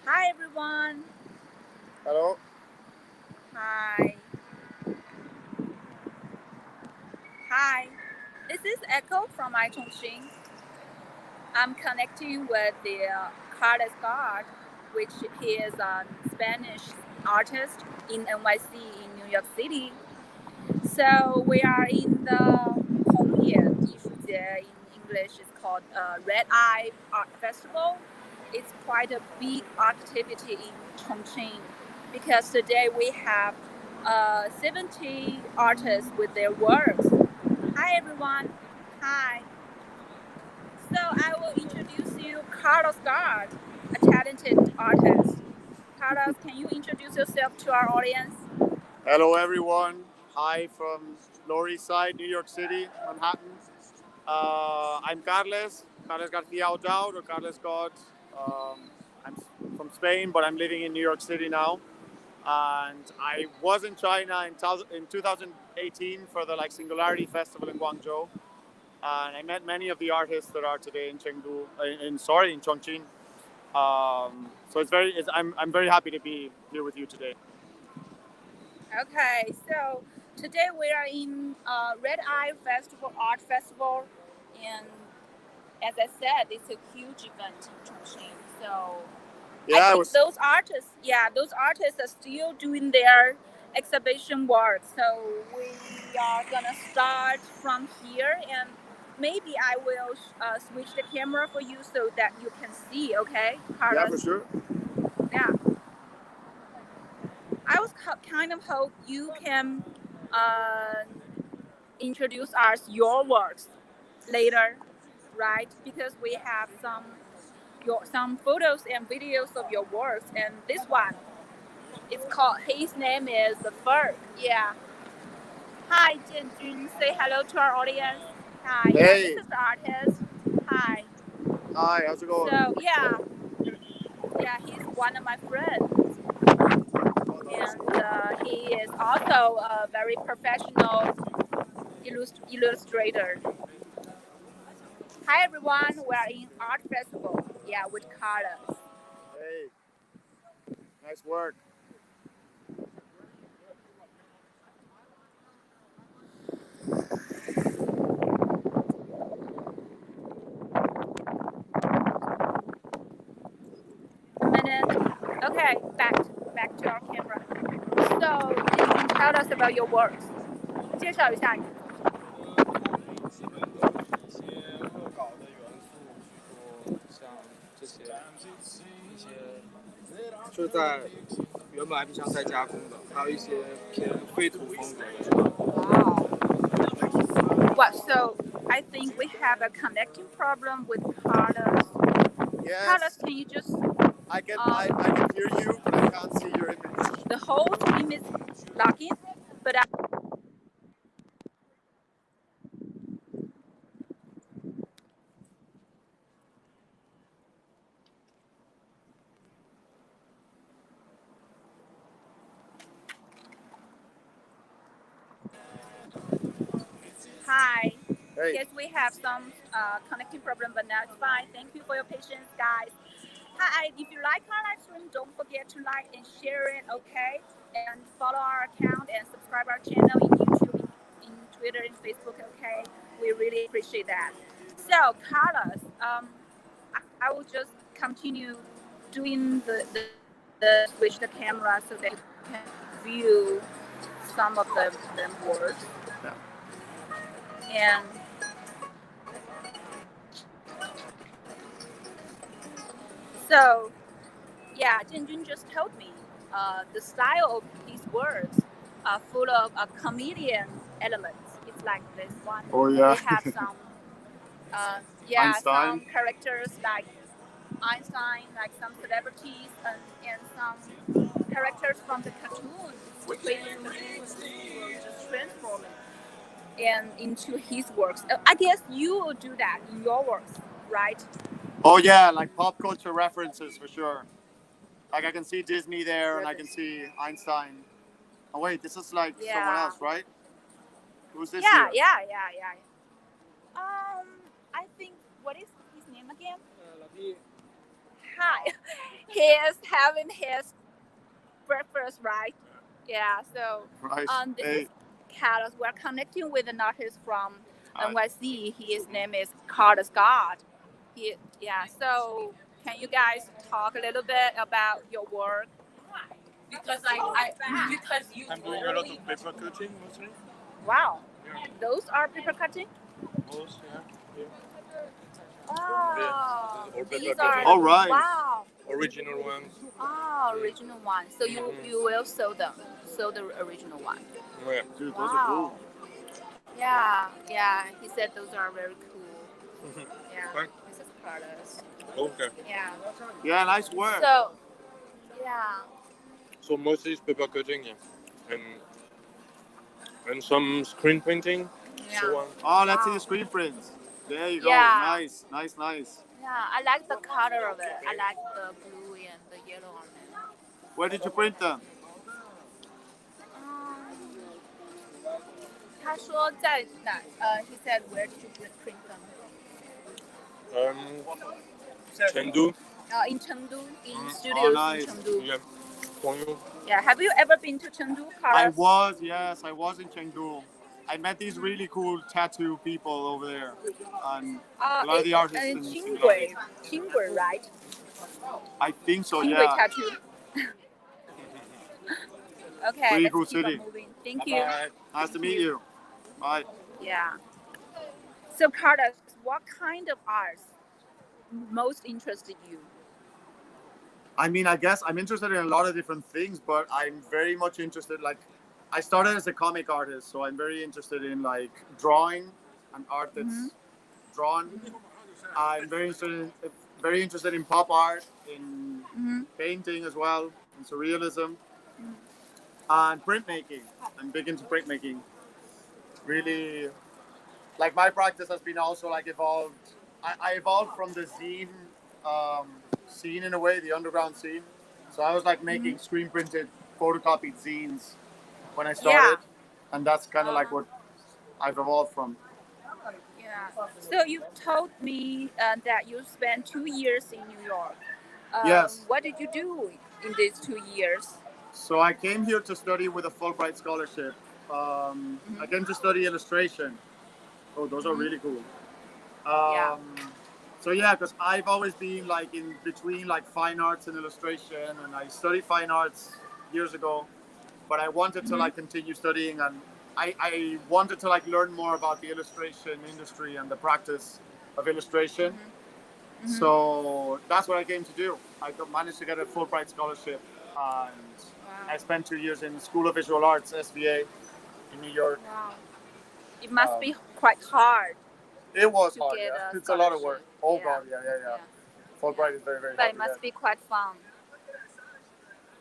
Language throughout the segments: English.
Hi everyone. Hello. Hi. Hi. This is Echo from iChongqing. I'm connecting with the Carlos God, which he is a Spanish artist in NYC in New York City. So we are in the 红叶艺术节 in English. It's called Red Eye Art Festival. It's quite a big activity in Chongqing because today we have 70 artists with their works. Hi everyone. Hi. So I will introduce you Carlos Gard, a talented artist. Carlos, can you introduce yourself to our audience? Hello, everyone. Hi from Lower East Side, New York City, Manhattan. I'm Carles Garcia O'Dowd, or Carles God. I'm from Spain, but I'm living in New York City now. And I was in China in 2018 for the Singularity Festival in Guangzhou. And I met many of the artists that are today in Chengdu, in Chongqing. I'm very happy to be here with you today. Okay, so today we are in Red Eye Festival, Art Festival, and as I said, it's a huge event in Chongqing. So I Yeah, I think was. those artists are still doing their exhibition work. So we are gonna start from here, and maybe I will switch the camera for you so that you can see. Okay, Yeah, for Carlos. sure. Yeah, I was kind of hope you can uh, introduce us your works later, right? Because we have some photos and videos of your works, and this one it's called. His name is the Ferg. Yeah. Hi, Jianjun. Say hello to our audience. Hi. Yeah, this Hey, is the artist. Hi. hi, how's it going? So yeah, he's one of my friends, and he is also a very professional illustrator. Hi everyone, we're in art festival. Yeah, with Carlos. Hey, nice work. A minute. Okay, back to our camera. So, you can tell us about your works. 介绍一下你。就是在原本 IP 上再加工的，还有一些偏废土风格的。Wow. What? So I think we have a connecting problem with Carlos. Carlos, Yes, can you just I can hear you, but I can't see your image. the whole team is logging, but hi. Hey, Yes, we have some connecting problem, but now it's fine. Thank you for your patience, guys. Hi, if you like our live stream, don't forget to like and share it, okay? And follow our account and subscribe our channel in YouTube, in Twitter, and Facebook, okay? We really appreciate that. So, Carlos, I will just continue doing the switch the camera so that you can view some of the words. yeah. And so, yeah, Jinjun just told me the style of these words are full of comedian elements. It's like this one. Oh We yeah, have some, Einstein. some characters like Einstein, like some celebrities, and some characters from the cartoon, which we will just transform it and into his works. I guess you will do that in your works, right? Oh yeah, like pop culture references for sure. Like I can see Disney there, and I can see Einstein. Oh wait, this is like someone Yeah. else, right? Who's this Yeah, here? yeah, yeah, yeah. I think what is his name again? Hi. is having his breakfast, right? Yeah. So Right. this Hey. is Carlos. We're connecting with an artist from Hi. NYC. His name is Carlos God. So can you guys talk a little bit about your work? Because I'm doing a lot of paper cutting mostly. Wow, Yeah. those are paper cutting. Most, yeah. Oh, All paper these cutting. are All right. wow. Original ones. Oh, original one. So you will sell them, sell the original one. Yeah. Dude, those are cool. Yeah. He said those are very cool. Yeah, Fine. this is Carlos. Okay. Yeah. Yeah, nice work. So, yeah. So mostly it's paper cutting, yeah. And some screen printing. Yeah. So on. Oh, let's see the screen prints. There you go. Yeah. Nice. Yeah, I like the color of it. I like the blue and the yellow on it. Where did you print them? 他说在哪？He said where did you print them? Chengdu. In Chengdu, in Oh, studios nice. in Chengdu. Yeah. Chongqing. Yeah. Have you ever been to Chengdu, I Carlos? was in Chengdu. I met these really cool tattoo people over there. And a lot of the artists in Qingwei, right? I think so, Qingwei yeah. tattoo. Okay, Pretty let's cool keep city. on moving. Thank you. Bye. Nice to meet you. Bye. Yeah. So, Carlos, what kind of arts most interested you? I mean, I guess I'm interested in a lot of different things, but I'm very much interested. Like, I started as a comic artist, so I'm very interested in like drawing and art that's drawn. I'm very interested in pop art, in painting as well, in surrealism, and printmaking. I'm big into printmaking. Really, like my practice has been also like evolved. I evolved from the zine scene in a way, the underground scene. So I was like making screen printed, photocopied zines when I started, and that's kind of like what I've evolved from. Yeah. So you told me that you spent 2 years in New York. Yes. What did you do in these 2 years? So I came here to study with a Fulbright scholarship. I came to study illustration. Oh, those are really cool. Yeah. So yeah, because I've always been like in between like fine arts and illustration, and I studied fine arts years ago, but I wanted to like continue studying, and I wanted to like learn more about the illustration industry and the practice of illustration. So that's what I came to do. I managed to get a Fulbright scholarship, and I spent 2 years in School of Visual Arts, SVA, in New York. Wow. It must be quite hard. It was To hard, get yeah. a It's a lot of work. scholarship. Oh Yeah. God, yeah. Fulbright is very, very But hard it to must get. be quite fun.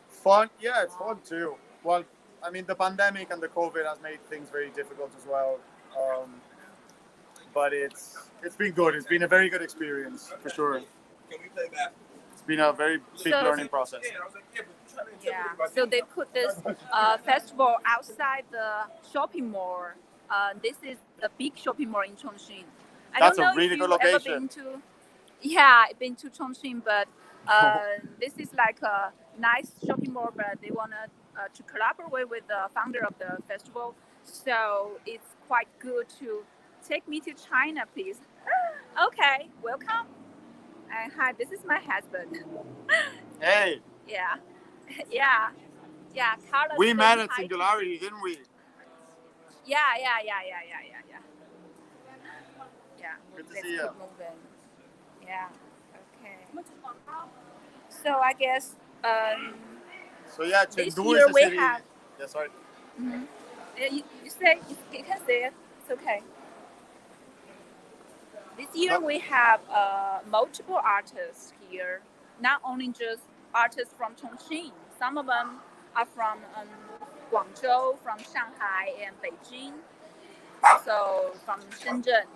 Fun, yeah, it's fun too. Well, I mean, the pandemic and the COVID has made things very difficult as well. But it's been good. It's been a very good experience for sure. Can we play that? It's been a very big learning process. Yeah. So they put this festival outside the shopping mall. This is the big shopping mall in Chongqing. I That's don't a know really if good you've ever location. been to. Yeah, I've been to Chongqing, but this is like a nice shopping mall. But they wanna to collaborate with the founder of the festival, so it's quite good to take me to China, please. Okay, welcome. Hi, this is my husband. Hey, Yeah, yeah, yeah. Carlos. we said met hi at to- Singularity, didn't we? Yeah. Yeah. Good to Let's see keep you. moving. Yeah. Okay. So I guess So yeah, this Chengdu year is the we city. have. Yeah, sorry. You say you can say it. It's okay. This year we have multiple artists here. Not only just artists from Chongqing. Some of them are from Guangzhou, from Shanghai and Beijing. Also from Shenzhen.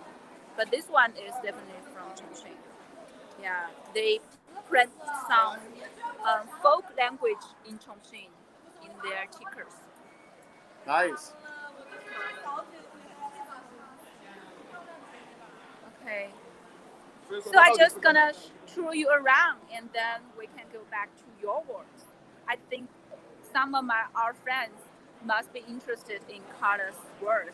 But this one is definitely from Chongqing. Yeah, they print some folk language in Chongqing in their tickers. Nice. Okay. So I just gonna show you around, and then we can go back to your works. I think some of our friends must be interested in Carla's work,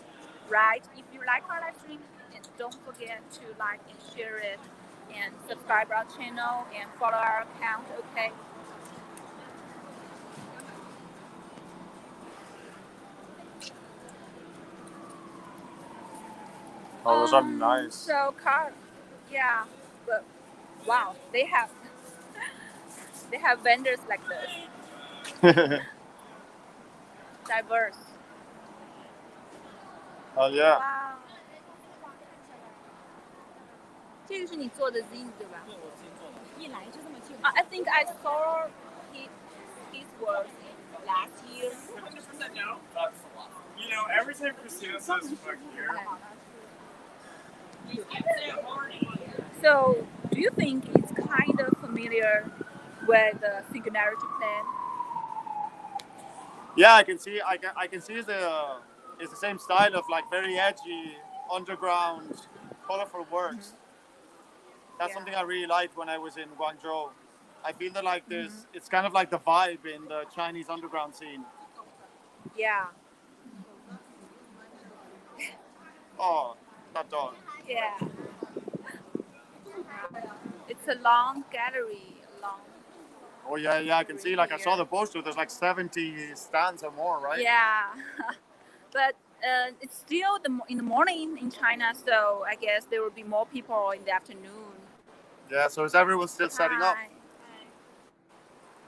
right? If you like Carla's stream, and don't forget to like and share it, and subscribe our channel and follow our account. Okay. Oh, those are nice. So yeah, but wow, they have vendors like this, diverse. Oh yeah. Wow. 这个是你做的 zine 对吧？一来就这么近。I think I saw his work last year. You know, every time Christina says fuck here. So, do you think it's kind of familiar with the singularity plan? Yeah, I can see. I can see it's the same style of like very edgy, underground, colorful works. That's Yeah. something I really liked when I was in Guangzhou. I feel that like there's, it's kind of like the vibe in the Chinese underground scene. Yeah. Oh, that dog. Yeah. It's a long gallery, long. Oh yeah, I can see. Like I saw the poster. There's like 70 stands or more, right? Yeah. But it's still in the morning in China, so I guess there will be more people in the afternoon. Yeah. So is everyone still setting up? Hi.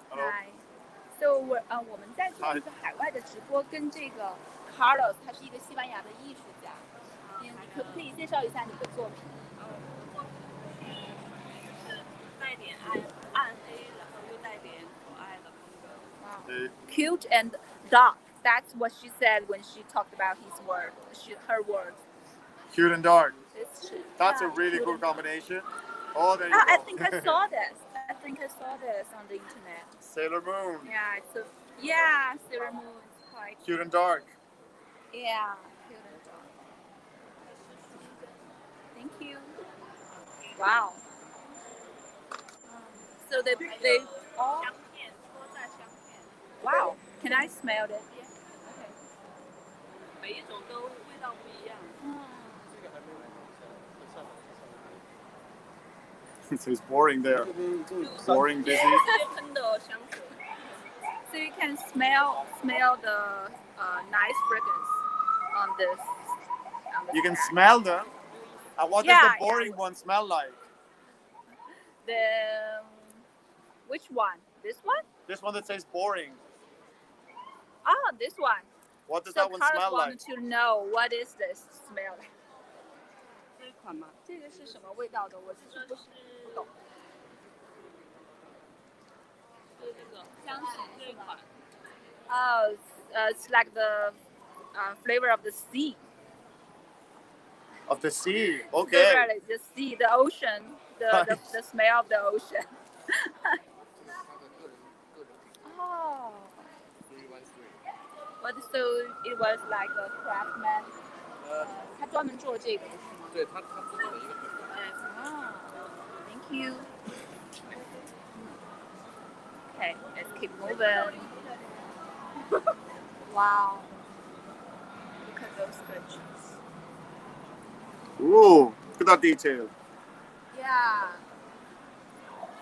Hello. Hi. So 我们在做一个海外的直播，跟这个 Carlos， 他是一个西班牙的艺术家。你可不可以介绍一下你的作品？带点暗黑，然后又带点可爱的风格。Cute and dark. That's what she said when she talked about her work. Cute and dark. That's yeah, a really cool combination. Oh, there you I go. think I saw this. I think I saw this on the internet. Sailor Moon. Yeah, Sailor Moon is quite Cute and dark. yeah, cute and dark. Thank you. Wow. So they all 香片，多在香片， wow. Can I smell it? 每一种都味道不一样。 So it's boring there. Boring, busy. 直接喷的香水。 So you can smell the nice fragrance on this. You can smell them. And what does the boring one smell like? Which one? This one? This one that says boring. Oh, this one. What does So that one Carlos smell like? wanted to know what is this smell. 这款吗？这个是什么味道的？我其实不懂。是这个香型这一款。 Oh, it's like the flavor of the sea. Of the sea. Okay. Literally, the sea, the ocean, the smell of the ocean. Oh. But so it was like a craftsman. 他专门做这个的是吗？对他自己的一个品牌。Oh, thank you. Okay, let's keep moving. Wow. Look at those sculptures. Ooh, look at that detail. Yeah.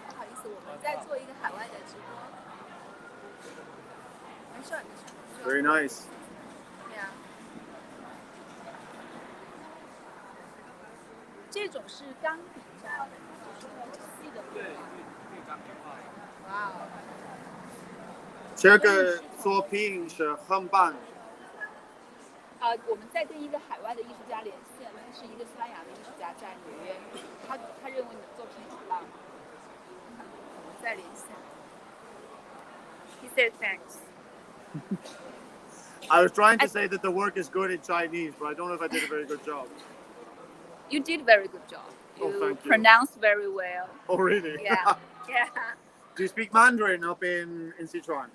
不好意思，我们在做一个海外的直播。没事，没事。 Very nice. Yeah. 这种是钢笔上的，就是很细的笔画。哇哦！这个作品是很棒。我们在跟一个海外的艺术家连线，他是一个西班牙的艺术家，在纽约。他认为你的作品很棒。我们在连线。He said thanks. I was trying to say that the work is good in Chinese, but I don't know if I did a very good job. You did a very good job. Oh, thank you. Pronounced very well. Oh, really? Yeah. Yeah. Do you speak Mandarin up in Sichuan?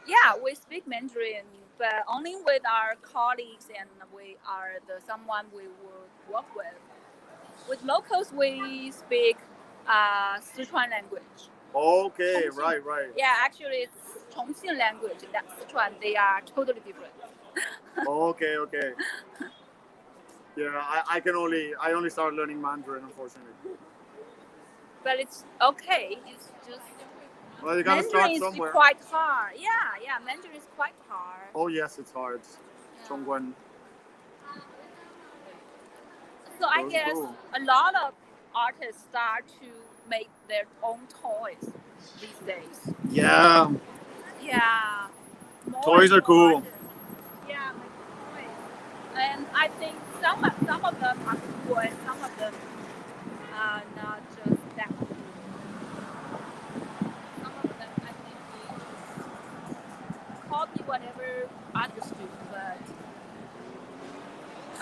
Yeah, we speak Mandarin, but only with our colleagues and we are someone we will work with. With locals, we speak Sichuan language. Okay, Chongqing. right. Yeah, actually, it's Chongqing language. That's Sichuan. They are totally different. Okay. Yeah, I only started learning Mandarin, unfortunately. But it's okay. It's just Well, you gotta Mandarin start is somewhere. quite hard. Yeah. Mandarin is quite hard. Oh yes, it's hard. Chongqing. So I Those are guess cool. a lot of artists start to make their own toys these days. Yeah, Yeah. toys are cool. Artists. Yeah, make toys. And I think some of them are cool and some of them are not just that cool. Some of them I think they just copy whatever others do, but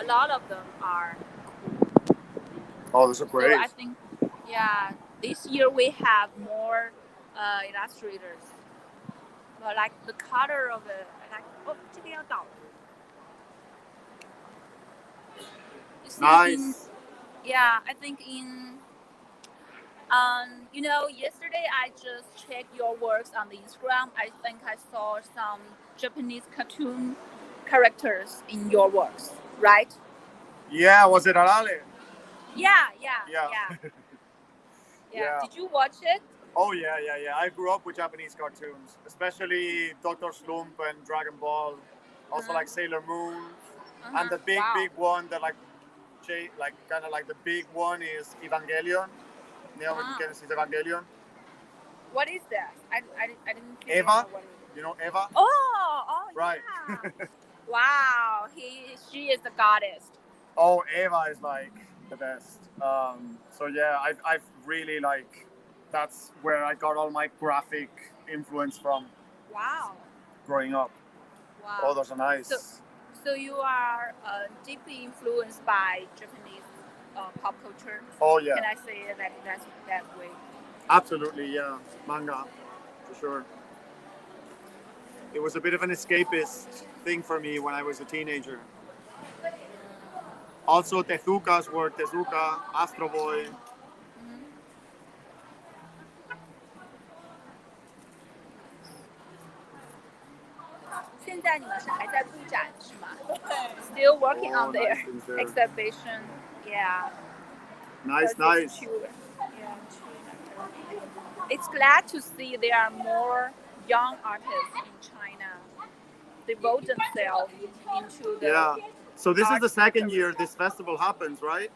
a lot of them are cool. Oh, those are great. So I think, yeah, this year we have more illustrators. But like the color of it, like, oh, 这个要倒了. You see, Nice. yeah, I think yesterday I just checked your works on the Instagram. I think I saw some Japanese cartoon characters in your works, right? Yeah, was it Arale? Yeah. Yeah. Did you watch it? Oh yeah. I grew up with Japanese cartoons, especially Dr. Slump and Dragon Ball. Also like Sailor Moon, and the big one that kind of like the big one is Evangelion. Neon Genesis Evangelion. What is that? I didn't. Eva? Know what it is. You know Eva? Oh, Right. Yeah. Wow, she is the goddess. Oh, Eva is like the best. So yeah, I've really that's where I got all my graphic influence from. Wow. Growing up. Wow. Oh, those are nice. So you are deeply influenced by Japanese pop culture. Oh yeah. Can I say it that way? Absolutely, yeah. Manga, for sure. It was a bit of an escapist thing for me when I was a teenager. Also, Tezuka's work, Tezuka, Astro Boy. Still working on nice their things there. exhibition. Yeah. Nice. Yeah. It's glad to see there are more young artists in China devote themselves into the. Yeah. So this is the second career. year this festival happens, right?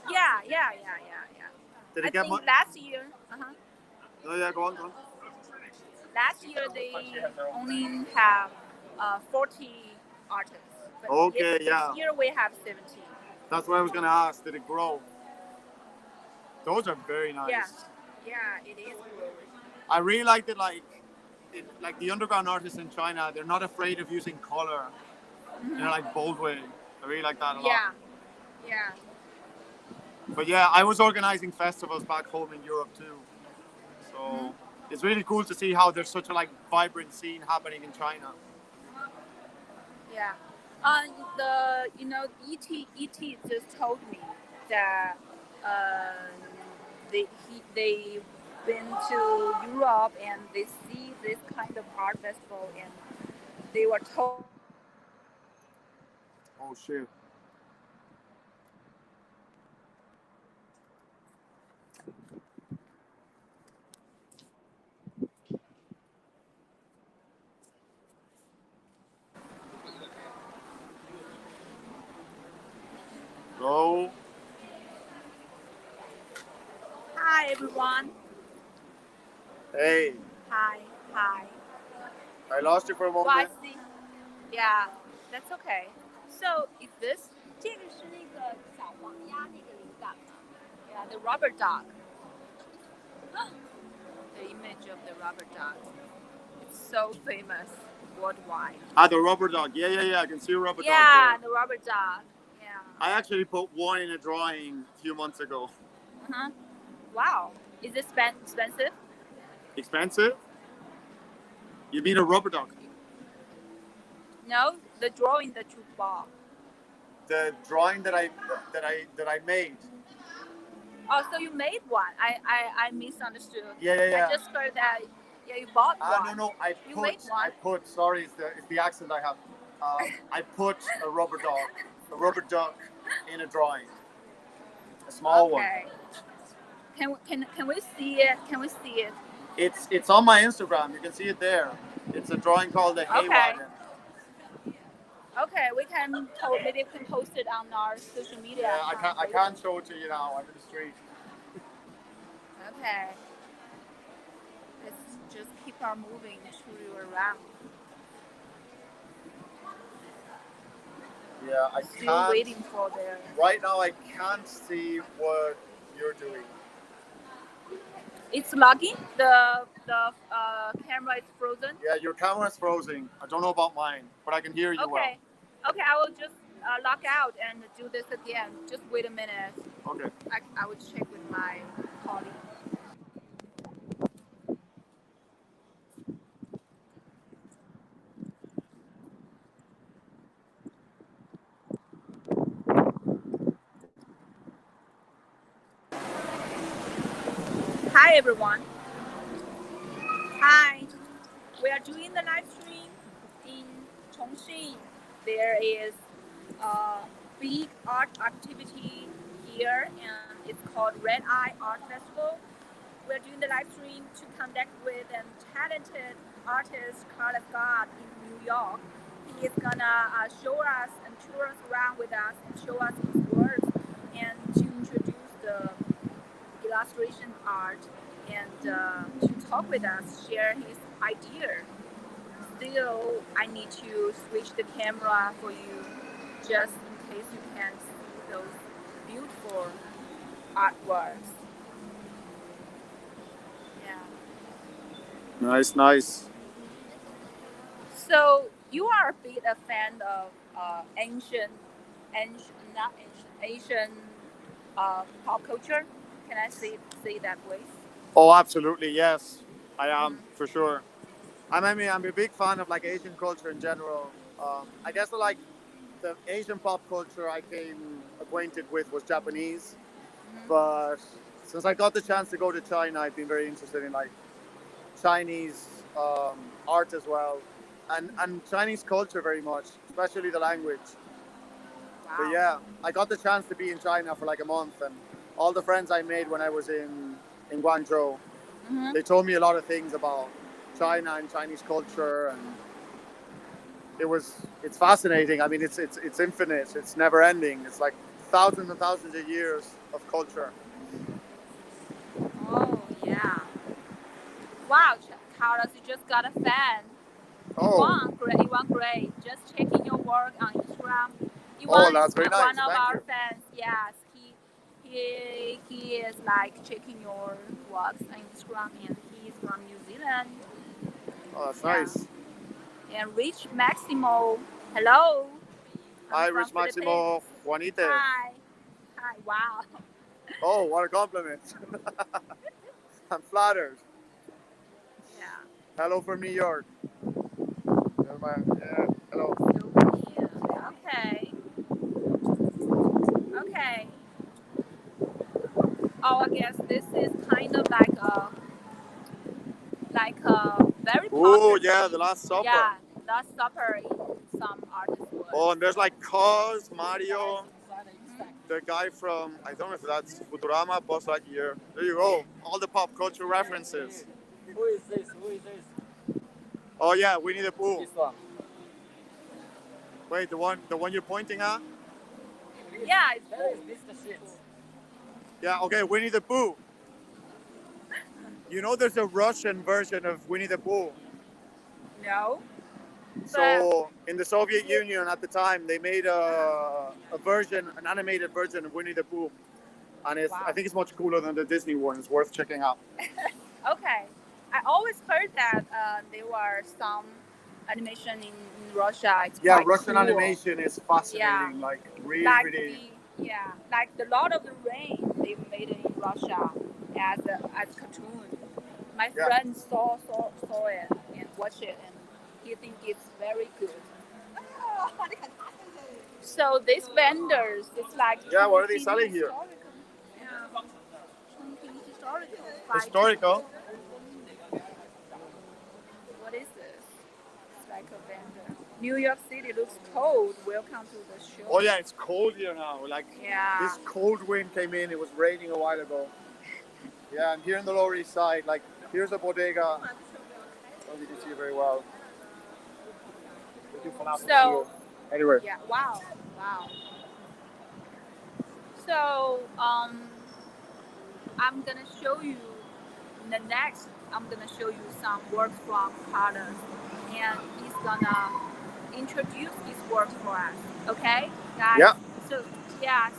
Yeah. Did I it get think much? last year. Oh yeah, go on. Last year they only have 40 artists. But Okay, this yeah. year we have 17. That's what I was gonna ask. Did it grow? Those are very nice. Yeah, it is growing. I really like that, like the underground artists in China, they're not afraid of using color in a bold way. I really like that a lot. Yeah. But yeah, I was organizing festivals back home in Europe too. So it's really cool to see how there's such a vibrant scene happening in China. Yeah. ET just told me that they've been to Europe and they see this kind of art festival and they were told. Oh shit. Hello. Hi everyone. Hey. Hi. I lost you for a Well, I moment. see. Yeah, that's okay. So is this? 这个是那个小黄鸭那个灵感吗？ Yeah, the rubber dog. The image of the rubber dog. It's so famous worldwide. The rubber dog. Yeah. I can see a rubber dog. Yeah, the rubber dog. Yeah. I actually put one in a drawing a few months ago. Wow. Is it expensive? Expensive? You mean a rubber dog? No, the drawing that you bought. The drawing that I made. Oh, so you made one. I misunderstood. Yeah, yeah, yeah. I just heard that. Yeah, you bought one. No. You made one. Sorry, it's the accent I have. I put a rubber duck in a drawing, a small one. Okay. Can we see it? Can we see it? It's on my Instagram. You can see it there. It's a drawing called the Hay Okay. Wagon. Okay, we can maybe we can post it on our social media. Yeah, I can't show it to you now. I'm in the street. Okay. Let's just keep on moving to around. Yeah, I Still can't. waiting for their. Right now, I can't see what you're doing. It's lagging. The camera is frozen. Yeah, your camera's frozen. I don't know about mine, but I can hear you well. Okay. Okay, I will just log out and do this again. Just wait a minute. Okay. I will check with my colleague. Hi everyone. Hi. We are doing the live stream in Chongqing. There is a big art activity here and it's called Red Eye Art Festival. We're doing the live stream to connect with a talented artist, Carlos God in New York. He is gonna show us and tour us around with us and show us his works and to introduce the illustration art and to talk with us, share his idea. Still, I need to switch the camera for you just in case you can see those beautiful artworks. Yeah. Nice. So you are a bit a fan of Asian pop culture. Can I say that way? Oh, absolutely, yes. I am, for sure. I mean, I'm a big fan of like Asian culture in general. I guess like the Asian pop culture I came acquainted with was Japanese, but since I got the chance to go to China, I've been very interested in like Chinese art as well, and Chinese culture very much, especially the language. Wow. But yeah, I got the chance to be in China for like a month, and all the friends I made when I was in Guangzhou, they told me a lot of things about China and Chinese culture, and it's fascinating. I mean, it's infinite. It's never ending. It's like thousands and thousands of years of culture. Oh yeah. Wow, Carlos, you just got a fan. Oh. You want great. Just checking your work on Instagram. That's very nice. One of Thank our you. fans. Yes, he is like checking your works on Instagram, and he's from New Zealand. Oh, that's nice. And Rich Maximo, hello. Hi, Rich Maximo. Juanita. Hi. Wow. Oh, what a compliment. I'm flattered. Yeah. Hello from New York. Yeah, hello. Okay. Okay. Oh, I guess this is kind of like a very popular. Oh, yeah, The Last Supper. Yeah, Last Supper in some artists' work. Oh, and there's like Cos, Mario, the guy from, I don't know if that's Futurama, Buzz Lightyear. There you go. All the pop culture references. Who is this? Who is this? Oh, yeah, Winnie the Pooh. This one. Wait, the one you're pointing at? Yeah, it's That is this the shit. Yeah, okay, Winnie the Pooh. You know there's a Russian version of Winnie the Pooh. no. So in the Soviet Union at the time, they made an animated version of Winnie the Pooh. And I think it's much cooler than the Disney one. It's worth checking out. Okay. I always heard that there were some animation in Russia. It's Yeah, quite Russian cool. animation is fascinating. Yeah. Like really, Like really. like the Lord of the Rings, they made it in Russia as cartoon. My friend saw it and watched it, and he think it's very good. So these vendors, it's like Yeah, what are they selling here? Historical. What is this? It's like a vendor. New York City looks cold. Welcome to the show. Oh yeah, it's cold here now. Like Yeah. this cold wind came in. It was raining a while ago. Yeah, and here in the Lower East Side, like here's a bodega. I don't think you see it very well. So Anyway. yeah, wow. So I'm gonna show you the next. I'm gonna show you some work from Carlos, and he's gonna introduce his work for us. Okay, guys. Yeah.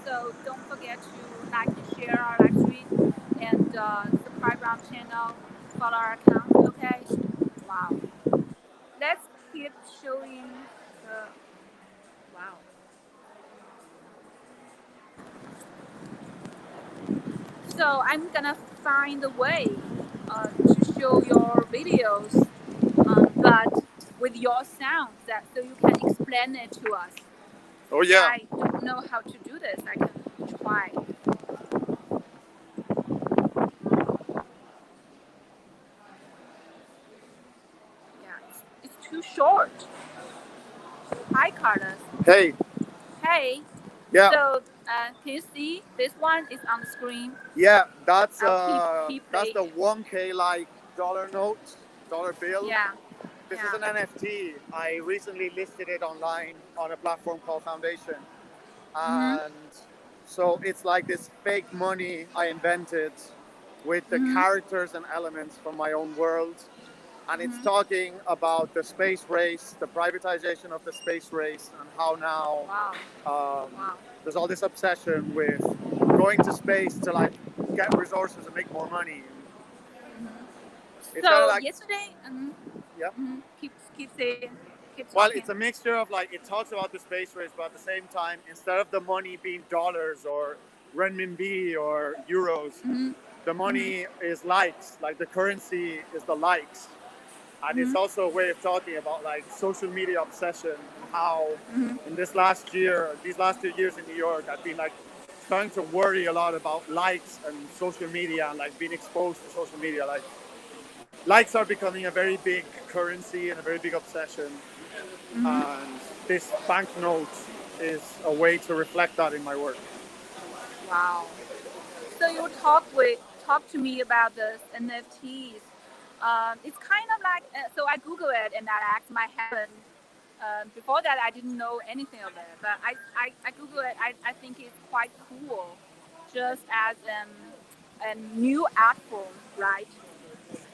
So don't forget to like and share our live stream and subscribe our channel, follow our account. Okay. Wow. Let's keep showing the. Wow. So I'm gonna find a way to show your videos, but with your sound, that so you can explain it to us. Oh yeah. I don't know how to do this. I can try. Yeah, it's too short. Hi, Carlos. Hey. Hey. Yeah. So can you see this one is on the screen? Yeah, that's keep that's the playing. 1K like dollar note, dollar bill. Yeah. This is an NFT. I recently listed it online on a platform called Foundation. And so it's like this fake money I invented with the characters and elements from my own world. And it's talking about the space race, the privatization of the space race, and how now there's all this obsession with going to space to like get resources and make more money. It's So like, yesterday, yeah. Keep saying. Well, it's a mixture of like it talks about the space race, but at the same time, instead of the money being dollars or renminbi or euros, the money is likes. Like the currency is the likes, and it's also a way of talking about like social media obsession and how in these last 2 years in New York, I've been like starting to worry a lot about likes and social media and like being exposed to social media. Like likes are becoming a very big currency and a very big obsession. And this banknote is a way to reflect that in my work. Wow. So you talk to me about the NFTs. It's kind of like so I Google it and I asked my husband. Before that, I didn't know anything of it, but I Google it. I think it's quite cool, just as a new art form, right?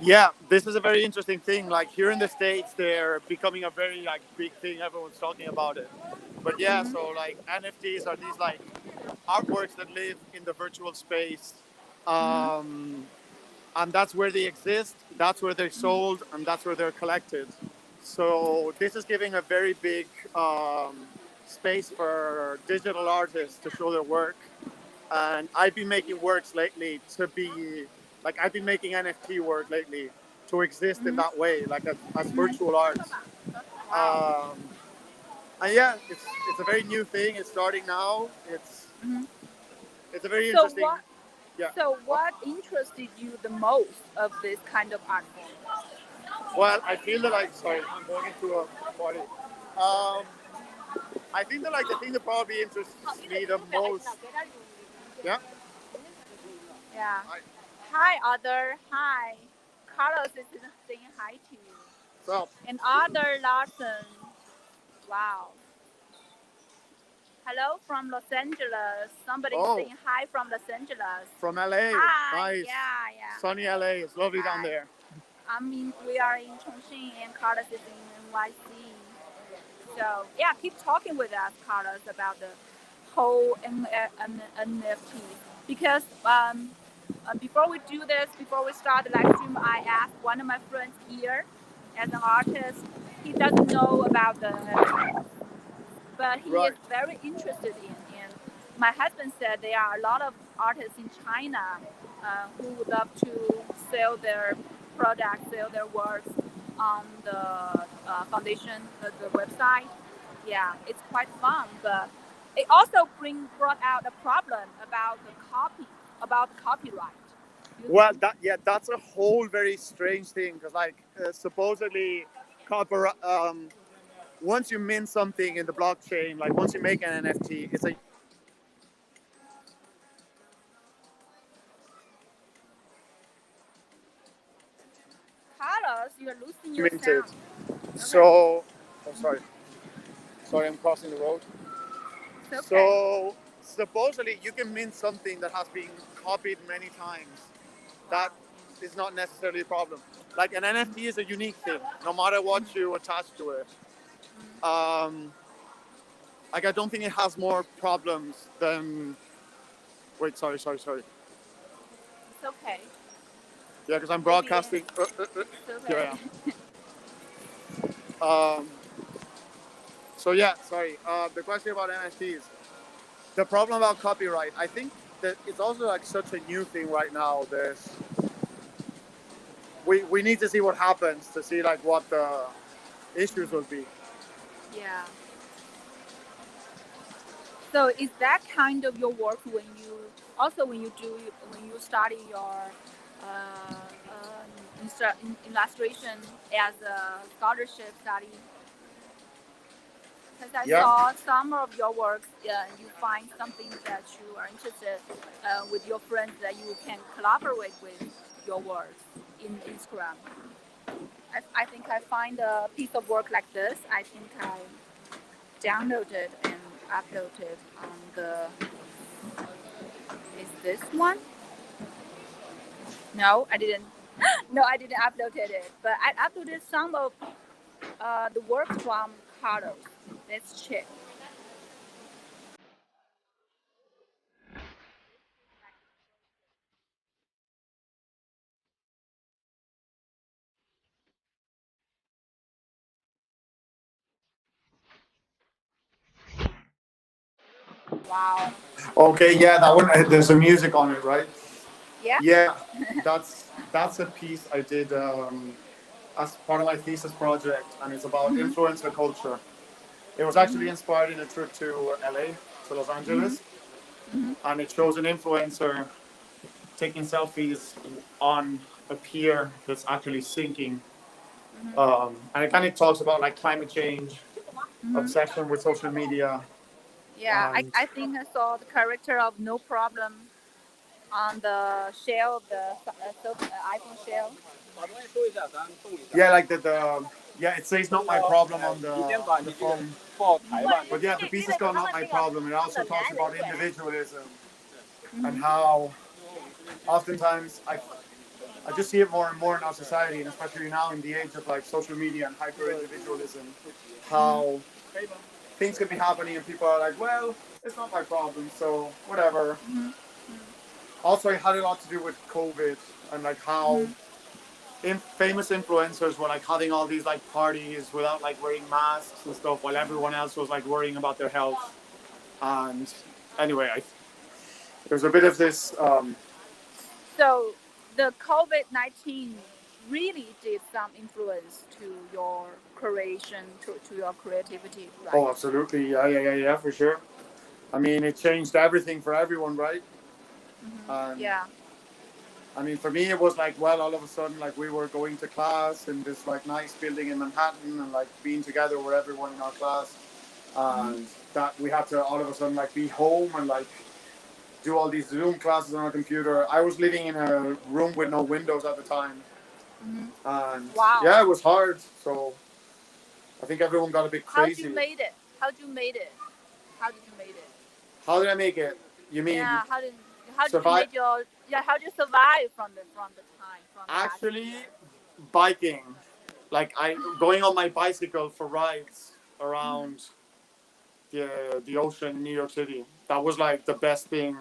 Yeah, this is a very interesting thing. Like here in the States, they're becoming a very like big thing. Everyone's talking about it. But yeah, so like NFTs are these like artworks that live in the virtual space. And that's where they exist, that's where they're sold, and that's where they're collected. So this is giving a very big space for digital artists to show their work. And I've been making works lately to be like I've been making NFT work lately to exist in that way, like as virtual art. And yeah, it's a very new thing. It's starting now. It's a very interesting. Yeah. So what interested you the most of this kind of art form? Well, I feel that like sorry, I'm going into a party. I think that like the thing that probably interests me the most. Yeah. Yeah. Hi, Other. Hi. Carlos is saying hi to you. So. And Other Larson. Wow. Hello from Los Angeles. Somebody saying hi from Los Angeles. From LA. Hi. Nice. Yeah. Sunny LA. It's lovely down there. We are in Chongqing and Carlos is in NYC. So yeah, keep talking with us, Carlos, about the whole NFT. Because before we do this, before we start the live stream, I asked one of my friends here, as an artist, he doesn't know about the NFT, but he is very interested in. And my husband said there are a lot of artists in China who would love to sell their products, sell their works on the foundation, the website. Yeah, it's quite fun, but it also brought out a problem about the copyright. Well, that's a whole very strange thing because like supposedly copyright. Once you mint something in the blockchain, like once you make an NFT, it's a Carlos, you're losing your minted. sound. So, oh, sorry, I'm crossing the road. It's okay. So supposedly you can mint something that has been copied many times. That is not necessarily a problem. Like an NFT is a unique thing, no matter what you attach to it. Um, like I don't think it has more problems than. Wait, sorry. It's okay. Yeah, because I'm Maybe broadcasting. it's Here okay. I am. So yeah, sorry. The question about NFTs. The problem about copyright, I think that it's also like such a new thing right now. We need to see what happens to see like what the issues will be. Yeah. So is that kind of your work when you also when you study your illustration as a scholarship study? Because I Yeah. saw some of your works, you find something that you are interested with your friends that you can collaborate with your works in Instagram. I think I find a piece of work like this. I think I downloaded and uploaded on the. Is this one? No, I didn't. No, I didn't upload it. But I uploaded some of the works from Carlos. Let's check. Wow. Okay, yeah, that one. There's some music on it, right? Yeah. Yeah, that's a piece I did as part of my thesis project, and it's about Mhm. influencer culture. It was actually inspired in a trip to LA, to Los Mhm. Angeles, Mhm. and it shows an influencer taking selfies on a pier that's actually sinking. And it kind of talks about like climate change, Mhm. obsession with social media, Yeah, and I think I saw the character of No Problem on the shell, iPhone shell. yeah, like yeah, it says not my problem on the phone, but yeah, the piece is called not my problem. It also talks about individualism and how oftentimes I just see it more and more in our society, and especially now in the age of like social media and hyper individualism, how things could be happening and people are like, well, it's not my problem, so whatever. Also, it had a lot to do with COVID and like how famous influencers were like having all these like parties without like wearing masks and stuff, while everyone else was like worrying about their health. And anyway, there's a bit of this. So the COVID-19 really did some influence to your creation, to your creativity, right? Oh, absolutely, yeah, for sure. I mean, it changed everything for everyone, right? And Yeah. I mean, for me, it was like, well, all of a sudden, like we were going to class in this like nice building in Manhattan, and like being together with everyone in our class, and that we had to all of a sudden like be home and like do all these Zoom classes on our computer. I was living in a room with no windows at the time, and Wow. yeah, it was hard. So I think everyone got a bit How did you crazy. made it? How did you made it? How did you made it? How did I make it? You mean Yeah. How did you survive? make your how did you survive from the time from that Actually, season? biking. Like I going on my bicycle for rides around the ocean in New York City. That was like the best thing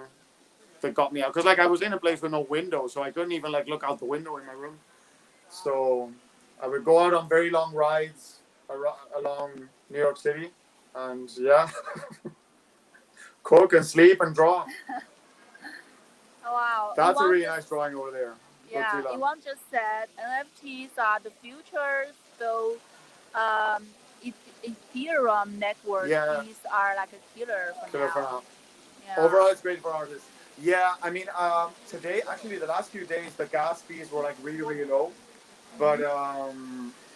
that got me out. Cause like I was in a place with no window, so I couldn't even like look out the window in my room. So I would go out on very long rides along New York City, and yeah, cook and sleep and draw. Oh, wow. That's a Iwan really just nice drawing over there. yeah. Godzilla. Iwan just said NFTs are the future. So um, Ethereum network Yeah, fees are like a killer for killer for now. now. Yeah. Overall, it's great for artists. Yeah, I mean, today actually the last few days the gas fees were like really really low, but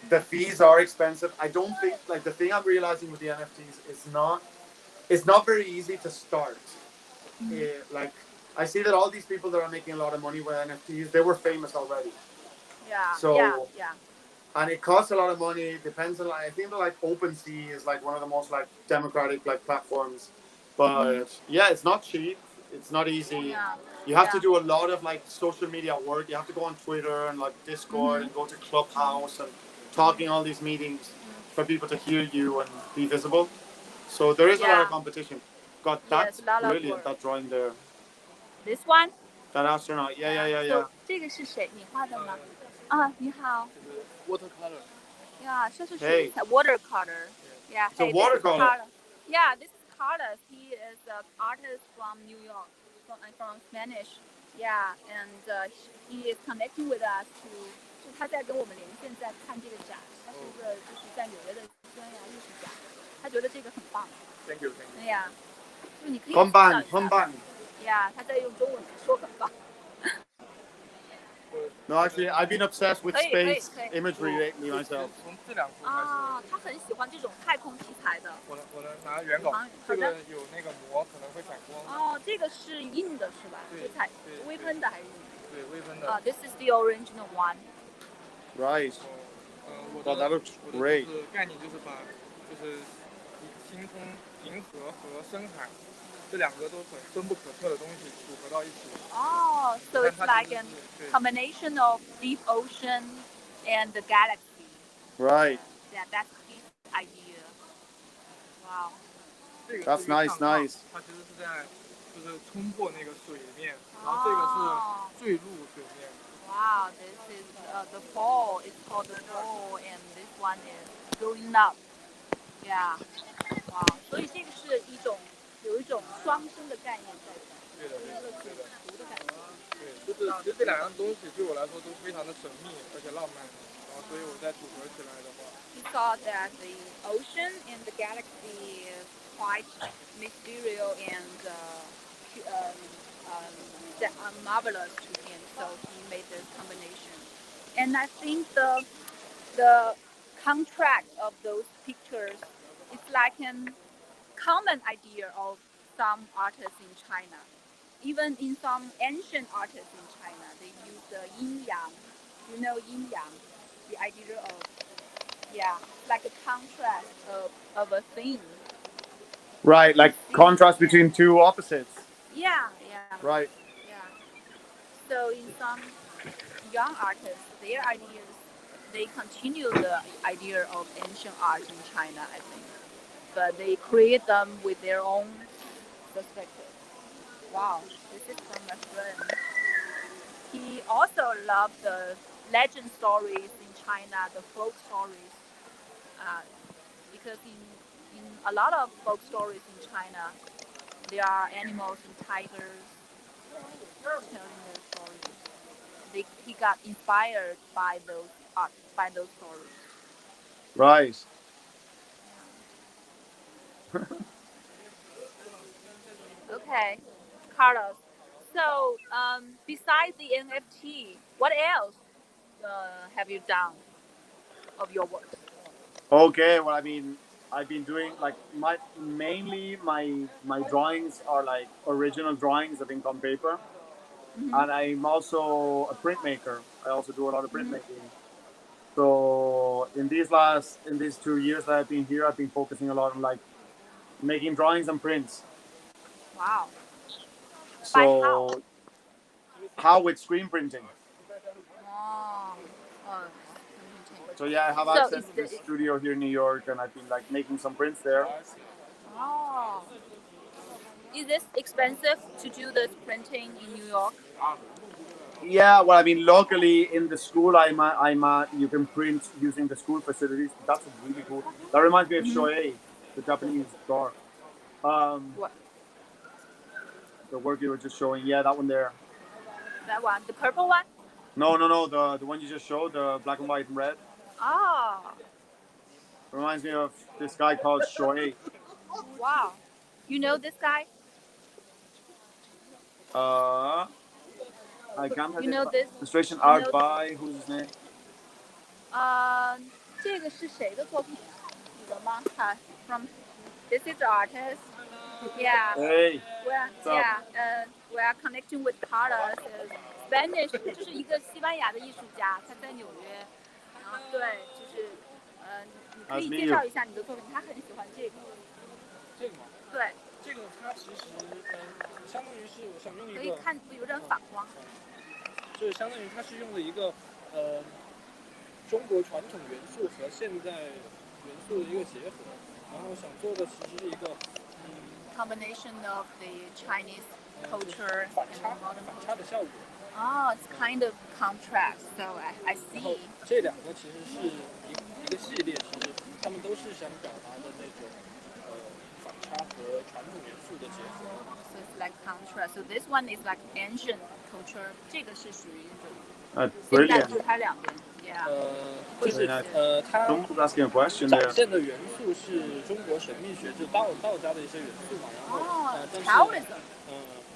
the fees are expensive. I don't think like the thing I'm realizing with the NFTs is not very easy to start. Like I see that all these people that are making a lot of money with NFTs, they were famous already. Yeah, yeah, So yeah. and it costs a lot of money. It depends on like I think that like OpenSea is like one of the most like democratic like platforms, but yeah, it's not cheap. It's not easy. Yeah, You have to yeah. do a lot of like social media work. You have to go on Twitter and like Discord and go to Clubhouse and talking all these meetings for people to hear you and be visible. So there is a lot of Yeah. competition. God, Yes, that's a lot of brilliant. work. That drawing there, This one? that astronaut. Yeah, yeah, Yeah. yeah, yeah. So 这个是谁？你画的吗？你好。就是 watercolor。Yeah, so Hey, it's a watercolor. Yeah, it's a hey, this is watercolor. Carlos. Yeah, this is Carlos. He is an artist from New York, from Spanish. Yeah, and he is connecting with us to. 就他在跟我们连线，在看这个展。他是一个就是在纽约的西班牙艺术家，他觉得这个很棒。Thank you, thank you. 哎呀，就你可以很介绍棒，一下。很棒。Yeah，他在用中文说很棒。No, actually, I've been obsessed with 可以，可以， space 可以。 imagery lately myself. 从这两幅开始，他很喜欢这种太空题材的。我能拿原稿，这个有那个膜可能会反光。这个是硬的是吧？对，微喷的还是硬的？对，微喷的。This is the original one. Right. 我 that looks great. 的概念就是把就是星空、银河和深海这两个都很深不可测的东西组合到一起。So it's like a combination of deep ocean and the galaxy. Right. Yeah, that's his idea. Wow. That's nice, nice. 它其实是在就是冲破那个水面，然后这个是坠入水面。Wow, this is the fall. It's called the fall, and this one is going up. Yeah. Wow. 所以这个是有一种双生的概念在里面。对的，对的，对的。图的感觉。对，就是其实这两样东西对我来说都非常的神秘而且浪漫，然后所以我在组合起来的话。He thought that the ocean and the galaxy is quite mysterious and marvelous to him, so he made this combination. And I think the contract of those pictures is like a common idea of some artists in China. Even in some ancient artists in China, they use the yin yang. You know yin yang, the idea of like a contrast of a thing. Right, like contrast between two opposites. Yeah. Right. Yeah. So in some young artists, their ideas, they continue the idea of ancient art in China, I think. But they create them with their own perspective. Wow, this is from my friend. He also loved the legend stories in China, the folk stories. Because in a lot of folk stories in China, there are animals and tigers telling their stories. He got inspired by those stories. Right. Okay, Carlos. So besides the NFT, what else have you done of your work? Okay, well, I mean, I've been doing like mainly my drawings are like original drawings of ink on paper, and I'm also a printmaker. I also do a lot of printmaking. So in these 2 years that I've been here, I've been focusing a lot on like making drawings and prints. Wow. So how with screen printing? Oh. So yeah, I have access to this studio here in New York, and I've been like making some prints there. Oh. Is this expensive to do this printing in New York? Yeah, well, I mean, locally in the school I'm at, you can print using the school facilities. That's really cool. That reminds me of Shoei, the Japanese star. What? The work you were just showing. Yeah, that one there. That one, the purple one? No, the one you just showed, the black and white and red. Oh. Reminds me of this guy called Shoei. Wow. You know this guy? I can't You know this? illustration you art know- by who's his name? 这个是谁的作品啊？你的吗？看 from this is the artist. Yeah. Hey, We are connecting with Carlos. Spanish 就是一个西班牙的艺术家，他在纽约。然后对，就是你可以介绍一下你的作品，他很喜欢这个。这个吗？对。这个它其实相当于是我想用一个，可以看有点反光。就是相当于它是用了一个中国传统元素和现代元素的一个结合，然后想做的其实是一个combination of the Chinese culture and modern 反差的效果。Oh, it's kind of contrast. So I see. 这两个其实是一个系列，其实他们都是想表达的那种反差和传统元素的结合。So it's like contrast. So this one is like ancient culture. 这个是属于现代只拍两边。就是它展现的元素是中国神秘学，就是道家的一些元素嘛。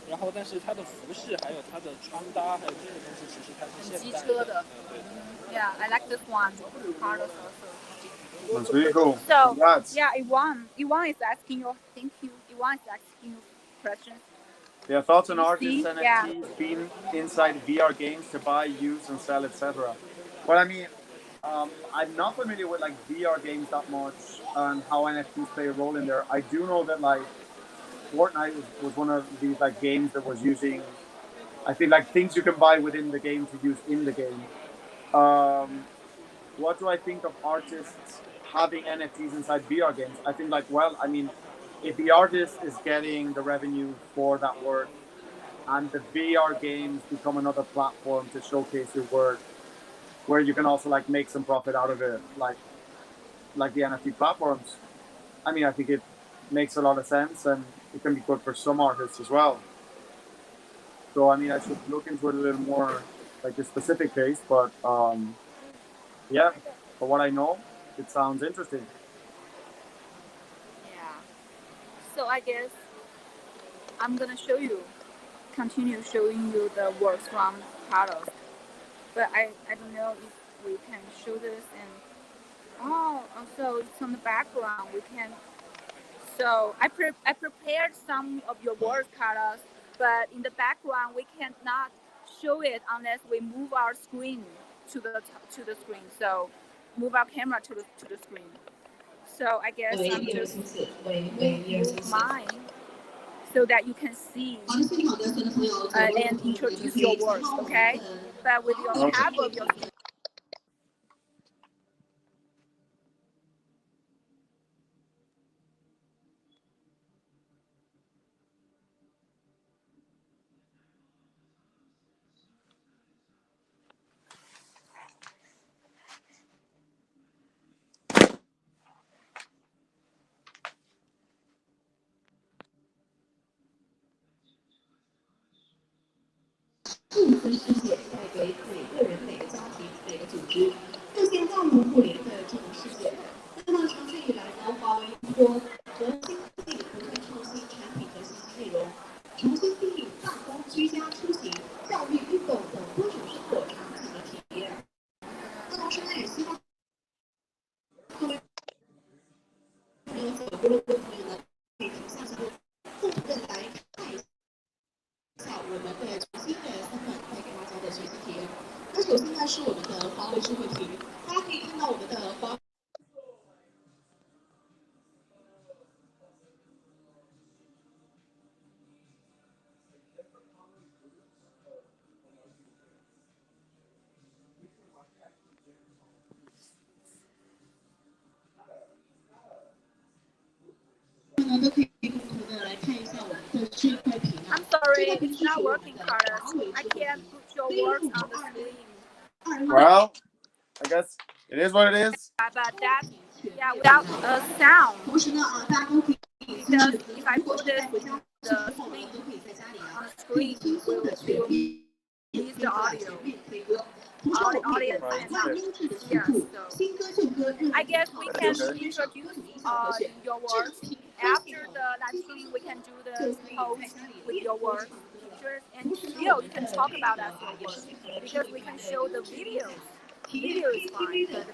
然后但是它的服饰还有它的穿搭还有这些东西，其实它是现代的。机车的。Yeah, I like this one. Carlos also. That's really cool. So yeah, Iwan is asking you. Thank you. Iwan is asking you questions. Yeah, thoughts on artists, NFTs being inside VR games to buy, use, and sell, etc. Well, I mean, I'm not familiar with like VR games that much and how NFTs play a role in there. I do know that like Fortnite was one of these like games that was using, I think like things you can buy within the game to use in the game. What do I think of artists having NFTs inside VR games? I think like, well, I mean, if the artist is getting the revenue for that work and the VR games become another platform to showcase your work where you can also like make some profit out of it, like the NFT platforms, I mean, I think it makes a lot of sense and it can be good for some artists as well. So, I mean, I should look into it a little more, like the specific case, but yeah, for what I know, it sounds interesting. So I guess I'm gonna continue showing you the works from Carlos. But I don't know if we can show this and also it's on the background we can. So I prepared some of your works, Carlos, but in the background we cannot show it unless we move our screen to the screen. So move our camera to the screen. So I guess I'm just move mine so that you can see and introduce your works, okay? But with your tab of your I'm sorry, it's not working, Carlos. I can't put your words on the screen. Well, I guess it is what it is. But that, without sound. Because if I put it on the screen, we will use the audio. Audience. Yeah, so I guess we can introduce your words. After the live stream, we can do the post with your words. pictures, and still you can talk about that your work because we can show the videos. Video is fine, but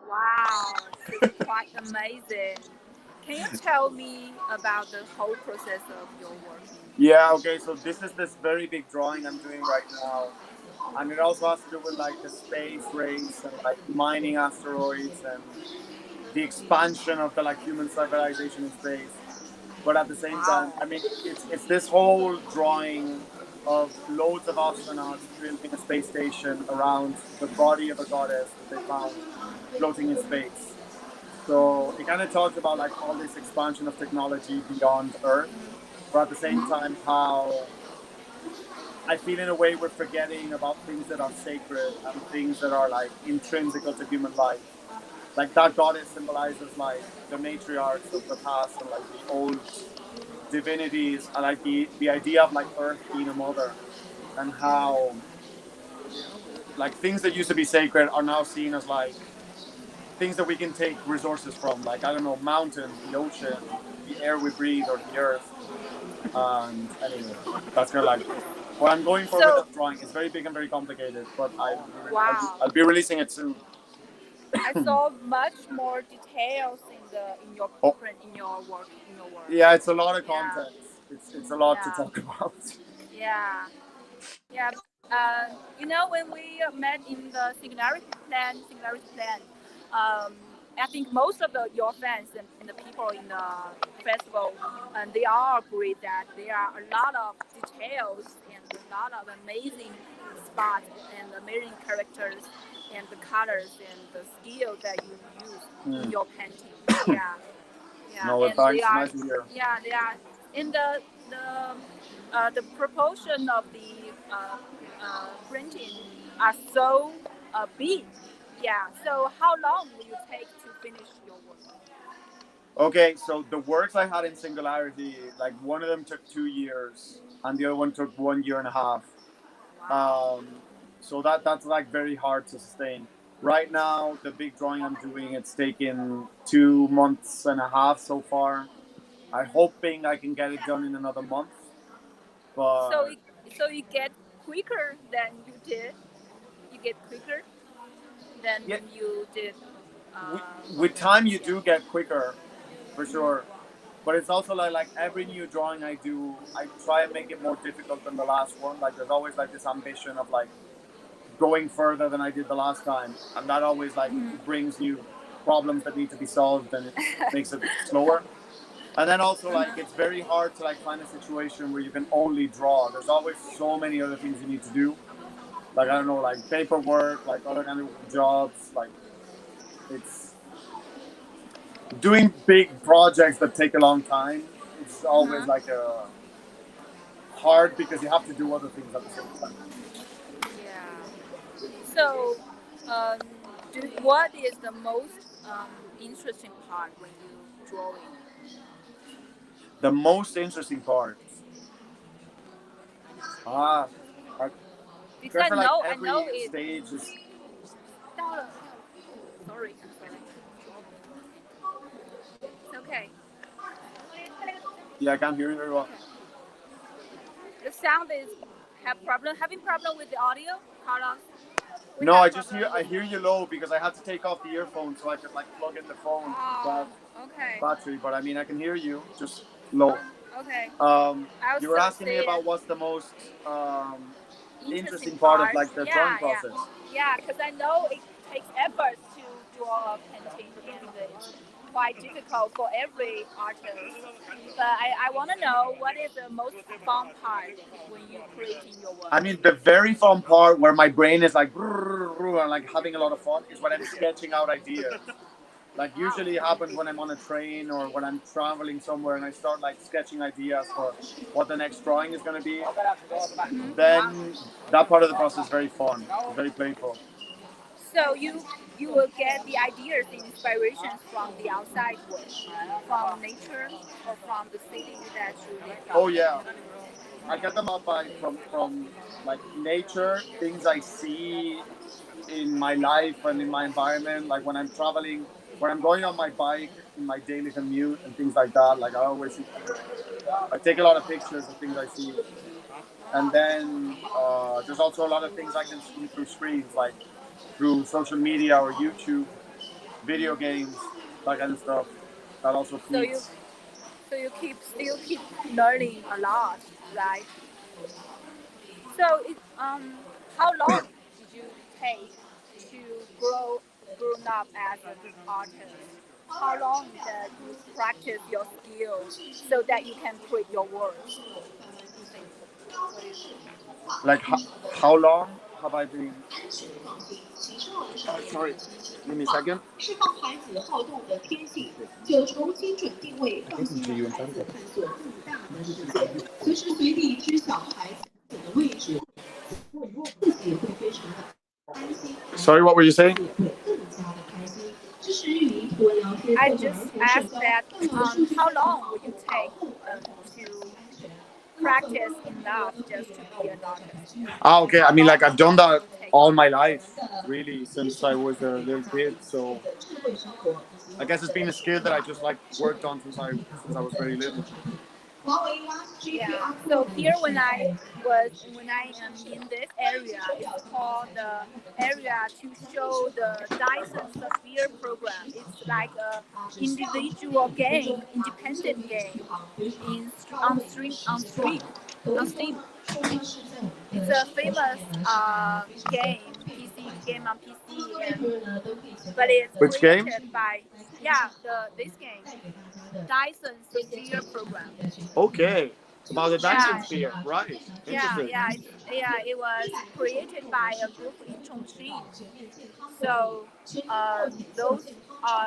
wow, it's quite amazing. Can you tell me about the whole process of your work? Yeah, okay, so this is this very big drawing I'm doing right now. And it also has to do with like the space race and like mining asteroids and the expansion of the like human civilization in space. But at the same time, Wow. I mean, it's this whole drawing of loads of astronauts building a space station around the body of a goddess that they found floating in space. So it kind of talks about like all this expansion of technology beyond Earth, but at the same time, how I feel in a way we're forgetting about things that are sacred and things that are like intrinsical to human life. Like that goddess symbolizes like the matriarchs of the past and like the old divinities and like the idea of like Earth being a mother and how like things that used to be sacred are now seen as like things that we can take resources from, like I don't know, mountains, the ocean, the air we breathe, or the earth. And anyway, that's kind of like what I'm going for with So, that drawing. It's very big and very complicated, but wow. I'll be releasing it soon. I saw much more details in your Oh, print in your work in your work. yeah, it's a lot of Yeah, content. It's a lot to yeah, talk about. yeah, yeah. You know, when we met in the singularity plan, um, I think most of your fans and the people in the festival, and they all agree that there are a lot of details and a lot of amazing spots and amazing characters and the colors and the skill that you use in Mm. your painting. Yeah, yeah, No, well, and they thanks. are, Nice to hear. yeah, they are in the proportion of the printing are so big. Yeah. So how long will you take to finish your work? Okay, so the works I had in Singularity, like one of them took 2 years, and the other one took 1 year and a half. Wow. Um, so that's like very hard to sustain. Right now, the big drawing I'm doing, it's taken 2 months and a half so far. I'm hoping I can get it done in another month, So but it, so you get quicker than you did. You get quicker than yeah, you did. with, From with the time you yeah. do get quicker for sure. But it's also like every new drawing I do, I try and make it more difficult than the last one. Like there's always like this ambition of like going further than I did the last time, and that always like brings new problems that need to be solved, and it makes it slower. And then also like it's very hard to like find a situation where you can only draw. There's always so many other things you need to do. Like I don't know, like paperwork, like other kind of jobs. Like it's doing big projects that take a long time. It's always Uh-huh. like a hard because you have to do other things at the same time. Yeah. So, um, what is the most interesting part when you drawing? The most interesting part, ah, I Because guess for like I know every it. stage is. Sorry, I'm sorry. It's okay. Yeah, I can't hear you very well. The sound is having problem with the audio, Carlos. We No, have I just problem hear I with. hear you low because I had to take off the earphones so I could like plug in the phone to Oh, have okay. battery. But I mean, I can hear you just low. Okay. I'll You were asking me say it. about what's the most Interesting interesting part of part. like the drawing Yeah, yeah, process. yeah. Because I know it takes effort to draw a painting, and it's quite difficult for every artist. But I want to know what is the most fun part when you creating your I work. mean, the very fun part where my brain is like and like having a lot of fun is when I'm sketching out ideas. Like usually it happens when I'm on a train or when I'm traveling somewhere and I start like sketching ideas for what the next drawing is going to be. Then that part of the process is very fun, it's very playful. So you will get the ideas and inspirations from the outside world, from nature or from the city that you live in. Oh yeah, I get them up by from like nature, things I see in my life and in my environment. Like when I'm traveling, when I'm going on my bike in my daily commute and things like that. Like I take a lot of pictures of things I see, and then there's also a lot of things I can see through screens, like through social media or YouTube, video games, that kind of stuff. That also So you feeds. so you still keep learning a lot, right? So how long did you take to grown up as an artist? How long did you practice your skills so that you can create your works? Like how long have I been? Sorry, give me a second. 释放孩子好动的天性，就重新准定位，放心让孩子探索更大的世界，随时随地知晓孩子的位置，自己会非常的安心。Sorry, what were you saying? 也会更加的开心。支持语音图文聊天， I just asked that how long would you take to practice enough just to be an artist? Ah, okay. I mean, like I've done that all my life, really, since I was a little kid. So I guess it's been a skill that I just like worked on since I was very little. Yeah. So here when I am in this area, it's called the area to show the Dyson Sphere program. It's like a individual game, independent game on Steam. It's a famous game on PC, but it's Which created game? by this game, Dyson Sphere program. Okay, about the Dyson Yeah. sphere, right? Interesting. It was created by a group in Chongqing. So those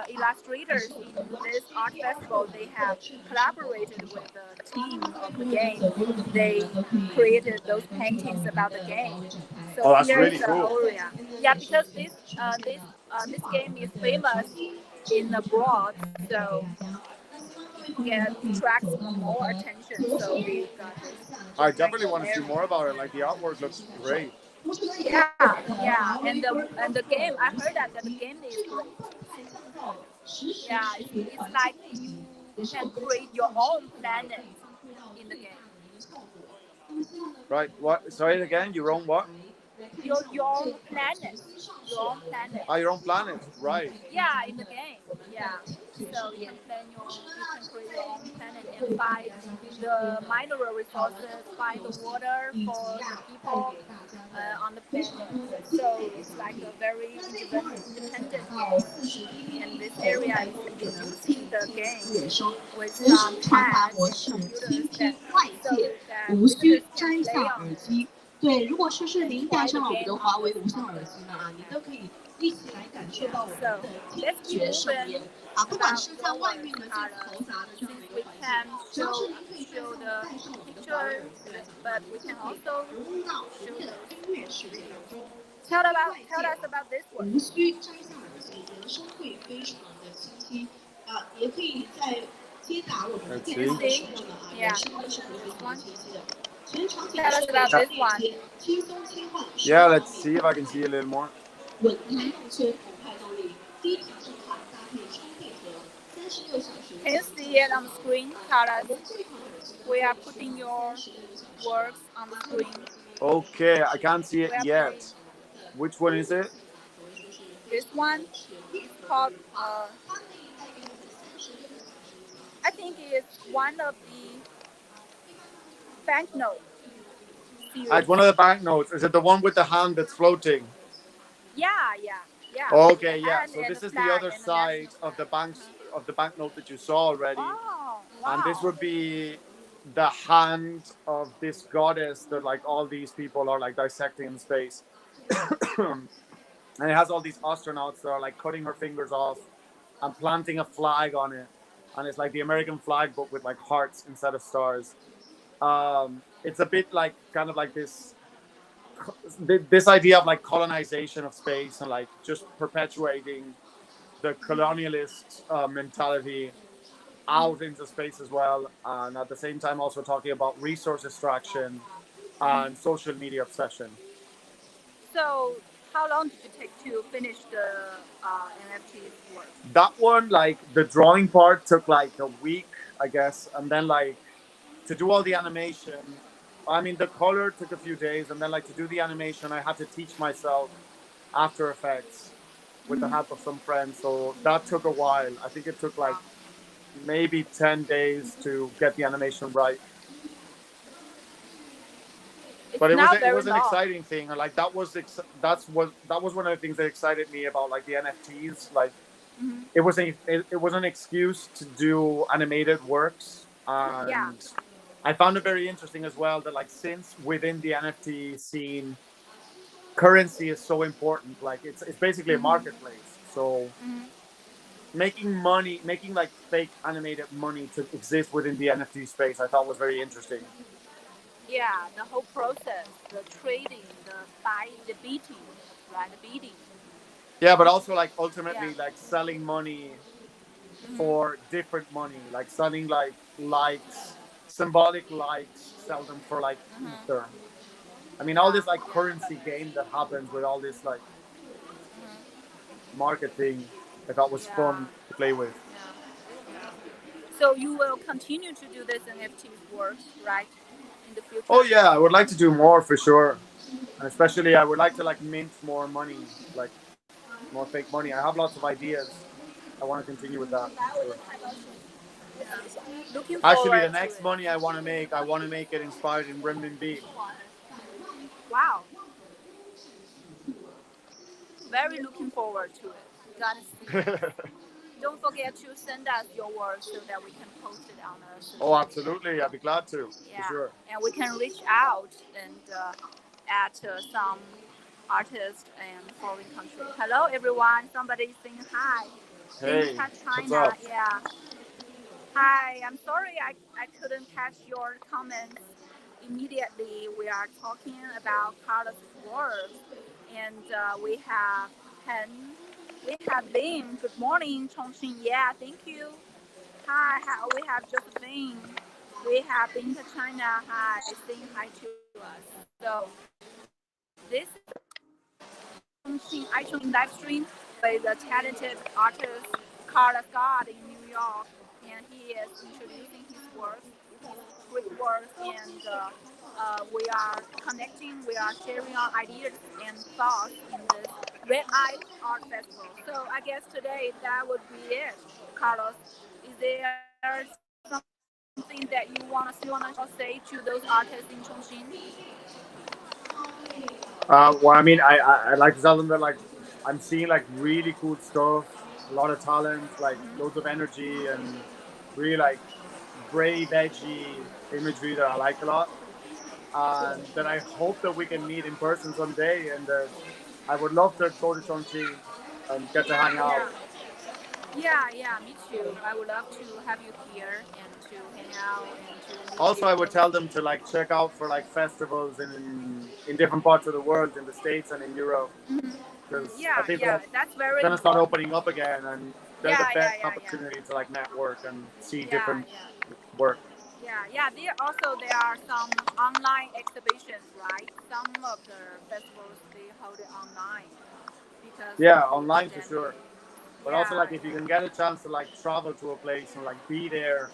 illustrators in this art festival, they have collaborated with the team of the game. They created those paintings about the game. So Oh, that's here really is the cool. area. Yeah, because this game is famous in abroad, so it attracts more attention. So we got this. I definitely want to see more about it. Like the artwork looks great. Yeah, and the game. I heard that the game is great. Yeah, it's like you can create your own planet in the game. Right. What? Sorry again. Your own what? Your own planet. Your own planet. Ah, your own planet. Right. Yeah, in the game. Yeah. So you can create your own planet and find the mineral resources, find the water for the people on the planet. So it's like a very independent game. And this area is introducing the game with some pads, computers that so that 无需 visitors 摘 can 下 play 耳 on. 机。对，如果说是您戴上了我们的华为无线耳机呢你都可以一起来感受到我们的听觉盛宴不管是在外面的最嘈杂的这样的一个环境，只要是您可以show the picture, but we can also 融入到我们的音乐世界当中。tell us about this one. 无需摘下耳机，人声会非常的清晰也可以在接打我们的电话的时候呢人声都是非常清晰的。Tell us about this one. Yeah, let's see if I can see a little more. Can you see it on the screen, Carlos? We are putting your works on the screen. Okay, I can't see it yet. Which one is it? This one is called, I think it's one of the banknote series. It's one of the banknotes. Is it the one with the hand that's floating? Yeah. Okay, yeah. And So this the is the flag other and the side of the banknote that you saw already. Oh, wow. And this would be the hand of this goddess that like all these people are like dissecting in space. And it has all these astronauts that are like cutting her fingers off I'm planting a flag on it, and it's like the American flag, but with like hearts instead of stars. It's a bit like kind of like this idea of like colonization of space and like just perpetuating the colonialist mentality out into space as well, and at the same time also talking about resource extraction and social media obsession. So, how long did it take to finish the NFT's work? That one, like the drawing part, took like a week, I guess, and then like to do all the animation. I mean, the color took a few days, and then like to do the animation, I had to teach myself After Effects with the help of some friends. So that took a while. I think it took like maybe 10 days to get the animation right. It's But not it very was an long. exciting thing. Like that was one of the things that excited me about like the NFTs. Like it was an excuse to do animated works, and Yeah. I found it very interesting as well that like since within the NFT scene, currency is so important. Like it's basically a marketplace. So making money, making like fake animated money to exist within the NFT space, I thought was very interesting. Yeah, the whole process, the trading, the buying, the beating, right? The beating. Yeah, but also like ultimately Yeah. like selling money for different money, like selling like likes, symbolic likes, sell them for like ether. I mean, all this like currency game that happens with all this like marketing, I thought was Yeah. fun to play with. Yeah. So you will continue to do this NFT work, right? In the future. Oh yeah, I would like to do more for sure, and especially I would like to like mint more money, like more fake money. I have lots of ideas. I want to continue with that for sure. Looking Actually, forward the to next it. money I want to make it inspired in renminbi. Wow. Very looking forward to it. Gotta see it. Don't forget to send us your work so that we can post it on our social Oh, media. absolutely. I'd be glad to, for Yeah, sure. and we can reach out and at some artists and foreign countries. Hello, everyone. Somebody saying hi. Hey, Catch what's China. up? Yeah. Hi. I'm sorry I couldn't catch your comments immediately. We are talking about Carlos' work, and we have Hen. We have Lin. Good morning, Chongqing. Yeah, thank you. Hi, we have Josephine. We have been to China. Hi, saying hi to us. So this is iChongqing live stream with the talented artist Carlos God in New York, and he is introducing his work, his great work, and we are connecting. We are sharing our ideas and thoughts in this Red Eye Art Festival. So I guess today that would be it. Carlos, is there something that you wanna say to those artists in Chongqing? Well, I mean, I'd like to tell them that like I'm seeing like really cool stuff, a lot of talent, like loads of energy, and really like brave, edgy imagery that I like a lot. And that I hope that we can meet in person someday. And I would love to go to Chongqing and get to hang out. Yeah. Yeah, me too. I would love to have you here and to hang out and to meet Also, you. I would tell them to like check out for like festivals in different parts of the world, in the States and in Europe, because I think Yeah, that's that's very gonna start important. opening up again, and there's a Yeah, best yeah, yeah, yeah. opportunity to like network and see Yeah, different yeah. work. Yeah. There are some online exhibitions, right? Some of the festivals they hold it online because Yeah, of the online for pandemic. sure. But also Yeah, like if you can get a chance to like travel to a place and like be there,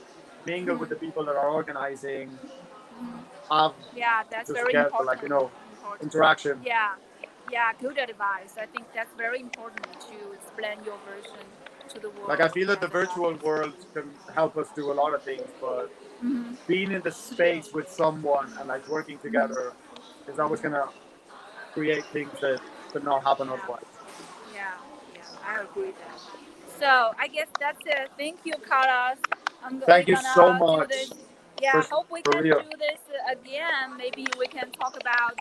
mingle with the people that are organizing, have yeah, that's just very get important. Important. interaction. Yeah, yeah, good advice. I think that's very important to explain your version to the Like I world feel that the as an virtual artist. world can help us do a lot of things, but Mm-hmm. being in the space with someone and like working together is always gonna create things that could not happen Yeah, otherwise. yeah, yeah. I agree that. So I guess that's it. Thank you, Carlos. We're Thank you so gonna do much this. Yeah, hope we for can real. do this again. Maybe we can talk about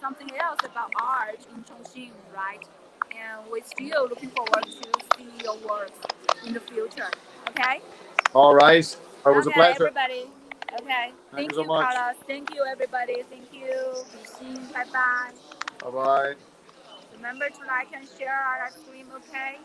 something else about art in Chongqing, right? and we're still looking forward to see your works in the future. Okay. All right. It was a Okay, pleasure. everybody. Okay. Thank you Thank so you, much. Carlos. Thank you, everybody. Thank you. Bye bye. Bye bye. Remember to like and share our stream. Okay.